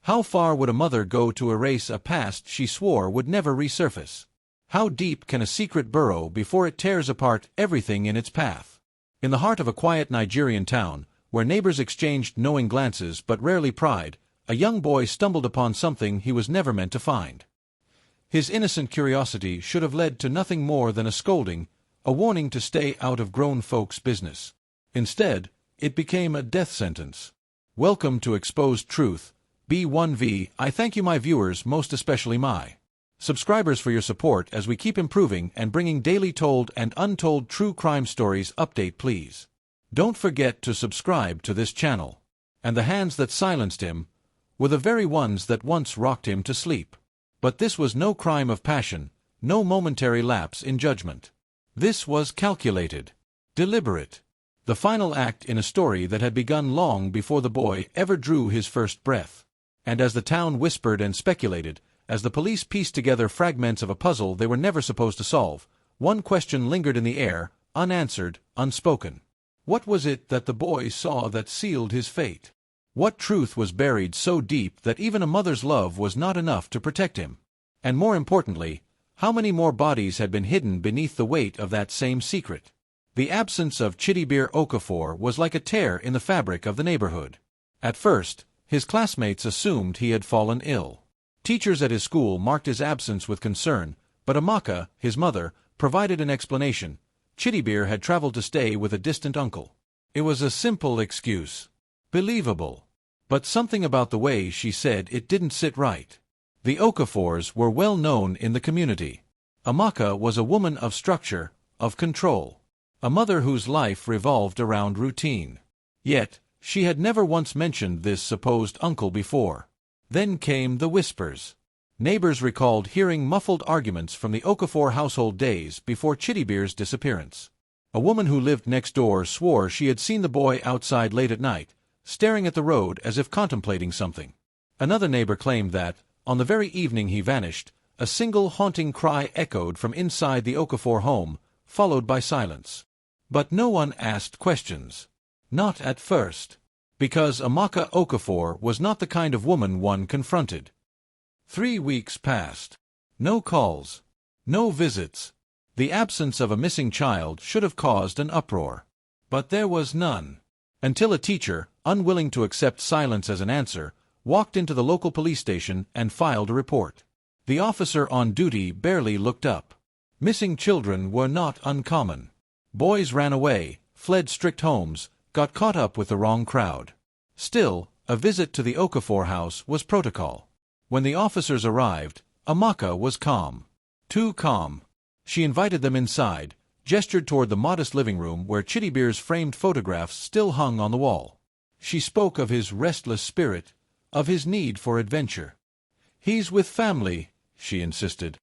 How far would a mother go to erase a past she swore would never resurface? How deep can a secret burrow before it tears apart everything in its path? In the heart of a quiet Nigerian town, where neighbors exchanged knowing glances but rarely pried, a young boy stumbled upon something he was never meant to find. His innocent curiosity should have led to nothing more than a scolding, a warning to stay out of grown folks' business. Instead, it became a death sentence. Welcome to Exposed Truth, B1V. I thank you, my viewers, most especially my subscribers, for your support as we keep improving and bringing daily told and untold true crime stories. Update, please. Don't forget to subscribe to this channel. And the hands that silenced him were the very ones that once rocked him to sleep. But this was no crime of passion, no momentary lapse in judgment. This was calculated, deliberate, the final act in a story that had begun long before the boy ever drew his first breath. And as the town whispered and speculated, as the police pieced together fragments of a puzzle they were never supposed to solve, one question lingered in the air, unanswered, unspoken. What was it that the boy saw that sealed his fate? What truth was buried so deep that even a mother's love was not enough to protect him? And more importantly, how many more bodies had been hidden beneath the weight of that same secret? The absence of Chidiebere Okafor was like a tear in the fabric of the neighborhood. At first, his classmates assumed he had fallen ill. Teachers at his school marked his absence with concern, but Amaka, his mother, provided an explanation. Chidiebere had traveled to stay with a distant uncle. It was a simple excuse. Believable. But something about the way she said it didn't sit right. The Okafors were well known in the community. Amaka was a woman of structure, of control. A mother whose life revolved around routine. Yet, she had never once mentioned this supposed uncle before. Then came the whispers. Neighbors recalled hearing muffled arguments from the Okafor household days before Chidiebere's disappearance. A woman who lived next door swore she had seen the boy outside late at night, staring at the road as if contemplating something. Another neighbor claimed that, on the very evening he vanished, a single haunting cry echoed from inside the Okafor home, followed by silence. But no one asked questions. Not at first. Because Amaka Okafor was not the kind of woman one confronted. 3 weeks passed. No calls. No visits. The absence of a missing child should have caused an uproar. But there was none. Until a teacher, unwilling to accept silence as an answer, walked into the local police station and filed a report. The officer on duty barely looked up. Missing children were not uncommon. Boys ran away, fled strict homes, got caught up with the wrong crowd. Still, a visit to the Okafor house was protocol. When the officers arrived, Amaka was calm. Too calm. She invited them inside, gestured toward the modest living room where Chidiebere's framed photographs still hung on the wall. She spoke of his restless spirit, of his need for adventure. "He's with family," she insisted.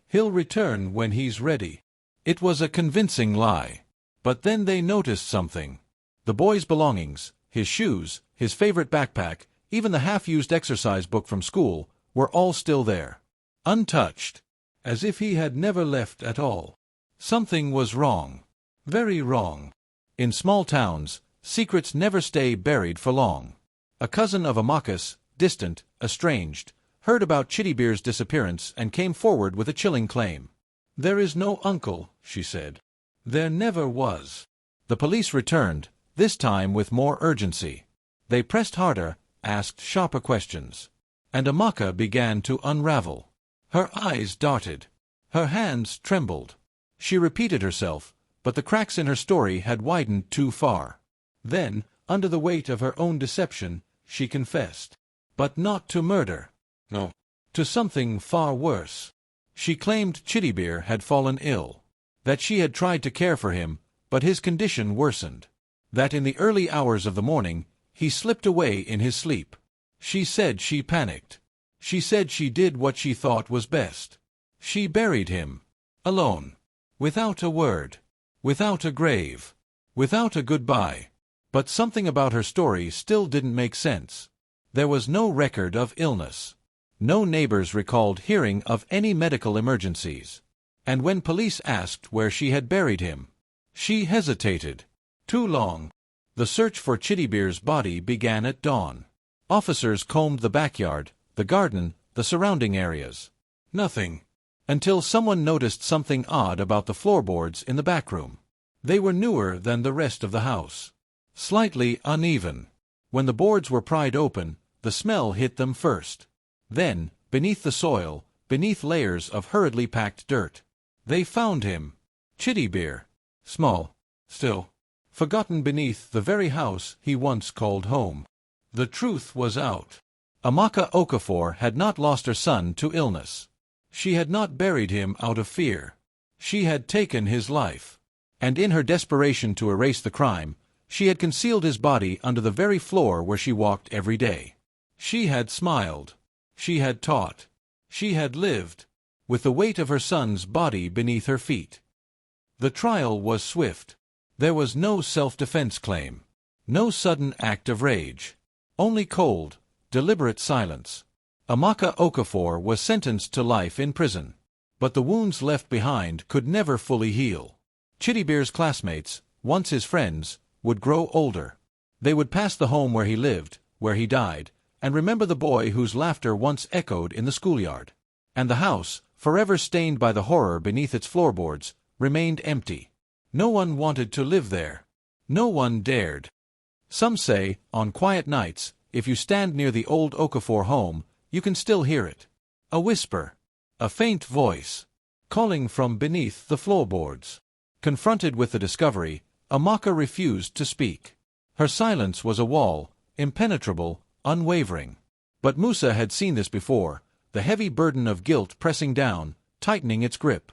"He'll return when he's ready." It was a convincing lie. But then they noticed something. The boy's belongings, his shoes, his favorite backpack, even the half-used exercise book from school, were all still there. Untouched. As if he had never left at all. Something was wrong. Very wrong. In small towns, secrets never stay buried for long. A cousin of Amaka's, distant, estranged, heard about Chidiebere's disappearance and came forward with a chilling claim. "There is no uncle," she said. "There never was." The police returned, this time with more urgency. They pressed harder, asked sharper questions. And Amaka began to unravel. Her eyes darted. Her hands trembled. She repeated herself, but the cracks in her story had widened too far. Then, under the weight of her own deception, she confessed. But not to murder. No. To something far worse. She claimed Chidiebere had fallen ill. That she had tried to care for him, but his condition worsened. That in the early hours of the morning, he slipped away in his sleep. She said she panicked. She said she did what she thought was best. She buried him. Alone. Without a word. Without a grave. Without a goodbye. But something about her story still didn't make sense. There was no record of illness. No neighbors recalled hearing of any medical emergencies. And when police asked where she had buried him, she hesitated. Too long. The search for Chidiebere's body began at dawn. Officers combed the backyard, the garden, the surrounding areas. Nothing. Until someone noticed something odd about the floorboards in the back room. They were newer than the rest of the house. Slightly uneven. When the boards were pried open, the smell hit them first. Then, beneath the soil, beneath layers of hurriedly packed dirt, they found him. Chidiebere. Small. Still. Forgotten beneath the very house he once called home. The truth was out. Amaka Okafor had not lost her son to illness. She had not buried him out of fear. She had taken his life. And in her desperation to erase the crime, she had concealed his body under the very floor where she walked every day. She had smiled. She had taught. She had lived, with the weight of her son's body beneath her feet. The trial was swift. There was no self-defense claim. No sudden act of rage. Only cold, deliberate silence. Amaka Okafor was sentenced to life in prison. But the wounds left behind could never fully heal. Chidiebere's classmates, once his friends, would grow older. They would pass the home where he lived, where he died, and remember the boy whose laughter once echoed in the schoolyard. And the house, forever stained by the horror beneath its floorboards, remained empty. No one wanted to live there. No one dared. Some say, on quiet nights, if you stand near the old Okafor home, you can still hear it. A whisper. A faint voice. Calling from beneath the floorboards. Confronted with the discovery, Amaka refused to speak. Her silence was a wall, impenetrable, unwavering. But Musa had seen this before, the heavy burden of guilt pressing down, tightening its grip.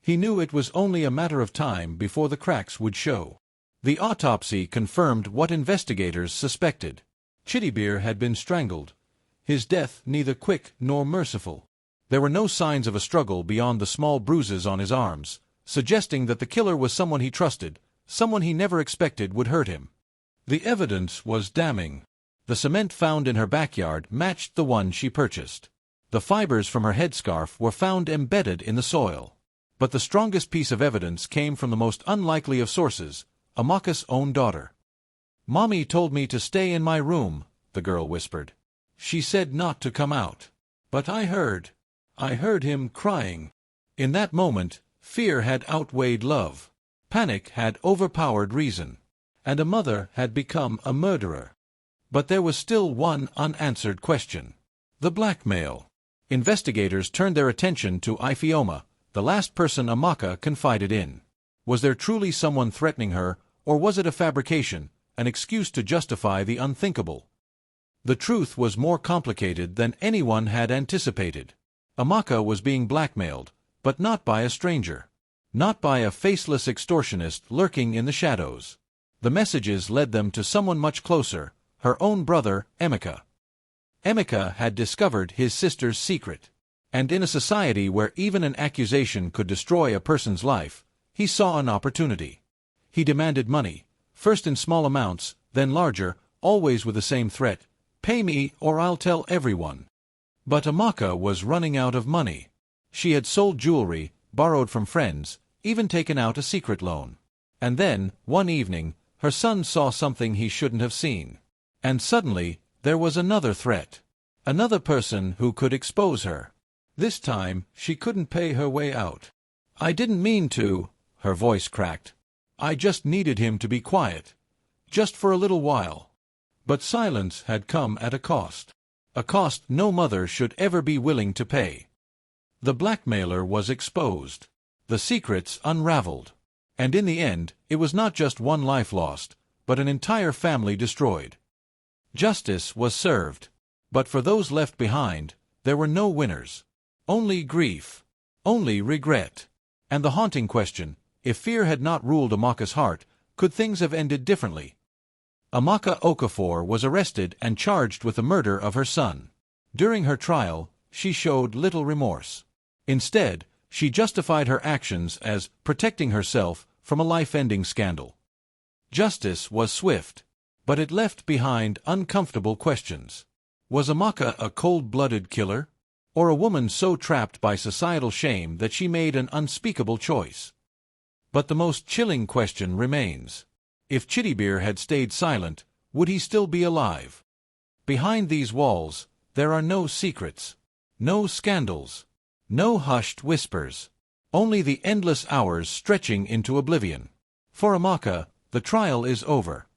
He knew it was only a matter of time before the cracks would show. The autopsy confirmed what investigators suspected. Chidiebere had been strangled. His death neither quick nor merciful. There were no signs of a struggle beyond the small bruises on his arms, suggesting that the killer was someone he trusted, someone he never expected would hurt him. The evidence was damning. The cement found in her backyard matched the one she purchased. The fibers from her headscarf were found embedded in the soil. But the strongest piece of evidence came from the most unlikely of sources, Amaka's own daughter. "Mommy told me to stay in my room," the girl whispered. "She said not to come out. But I heard him crying." In that moment, fear had outweighed love. Panic had overpowered reason. And a mother had become a murderer. But there was still one unanswered question. The blackmail. Investigators turned their attention to Ifeoma, the last person Amaka confided in. Was there truly someone threatening her, or was it a fabrication, an excuse to justify the unthinkable? The truth was more complicated than anyone had anticipated. Amaka was being blackmailed, but not by a stranger. Not by a faceless extortionist lurking in the shadows. The messages led them to someone much closer, her own brother, Amaka. Amaka had discovered his sister's secret. And in a society where even an accusation could destroy a person's life, he saw an opportunity. He demanded money, first in small amounts, then larger, always with the same threat: "Pay me or I'll tell everyone." But Amaka was running out of money. She had sold jewelry, borrowed from friends, even taken out a secret loan. And then, one evening, her son saw something he shouldn't have seen. And suddenly, there was another threat. Another person who could expose her. This time, she couldn't pay her way out. "I didn't mean to," her voice cracked. "I just needed him to be quiet. Just for a little while." But silence had come at a cost. A cost no mother should ever be willing to pay. The blackmailer was exposed. The secrets unraveled. And in the end, it was not just one life lost, but an entire family destroyed. Justice was served. But for those left behind, there were no winners. Only grief. Only regret. And the haunting question: if fear had not ruled Amaka's heart, could things have ended differently? Amaka Okafor was arrested and charged with the murder of her son. During her trial, she showed little remorse. Instead, she justified her actions as protecting herself from a life-ending scandal. Justice was swift, but it left behind uncomfortable questions. Was Amaka a cold-blooded killer? Or a woman so trapped by societal shame that she made an unspeakable choice? But the most chilling question remains. If Chidiebere had stayed silent, would he still be alive? Behind these walls, there are no secrets, no scandals, no hushed whispers, only the endless hours stretching into oblivion. For Amaka, the trial is over.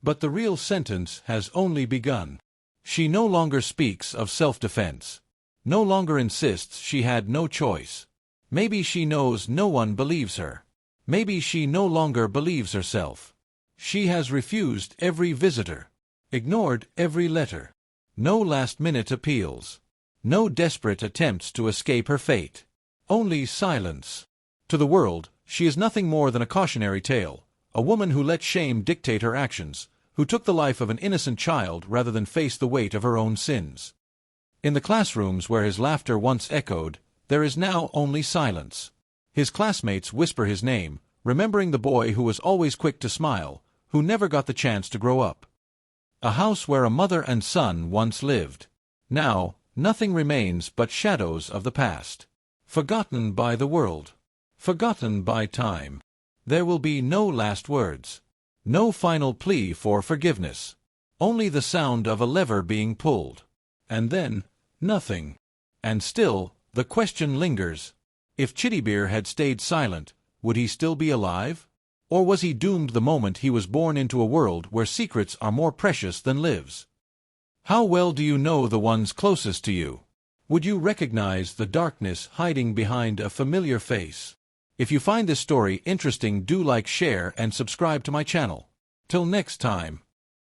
But the real sentence has only begun. She no longer speaks of self-defense, no longer insists she had no choice. Maybe she knows no one believes her. Maybe she no longer believes herself. She has refused every visitor, ignored every letter. No last-minute appeals, no desperate attempts to escape her fate. Only silence. To the world, she is nothing more than a cautionary tale, a woman who let shame dictate her actions, who took the life of an innocent child rather than face the weight of her own sins. In the classrooms where his laughter once echoed, there is now only silence. His classmates whisper his name, remembering the boy who was always quick to smile, who never got the chance to grow up. A house where a mother and son once lived. Now, nothing remains but shadows of the past. Forgotten by the world. Forgotten by time. There will be no last words. No final plea for forgiveness. Only the sound of a lever being pulled. And then, nothing. And still, the question lingers. If Chidiebere had stayed silent, would he still be alive? Or was he doomed the moment he was born into a world where secrets are more precious than lives? How well do you know the ones closest to you? Would you recognize the darkness hiding behind a familiar face? If you find this story interesting, do like, share, and subscribe to my channel. Till next time.